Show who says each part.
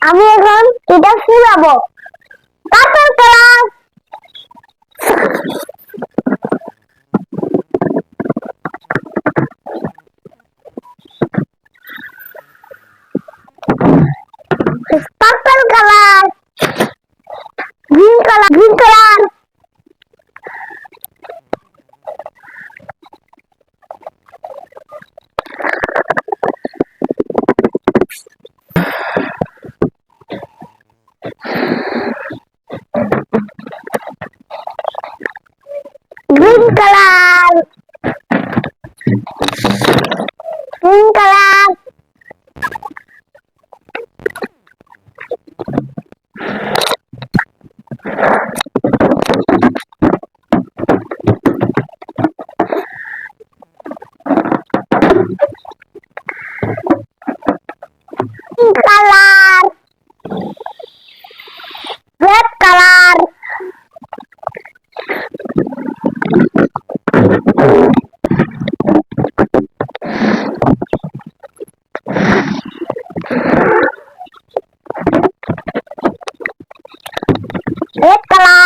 Speaker 1: আমি এখন এটা ফুলাবো। Purple colour, purple colour, green colour, green colour, green colour, green colour, pink colour, red colour, red colour,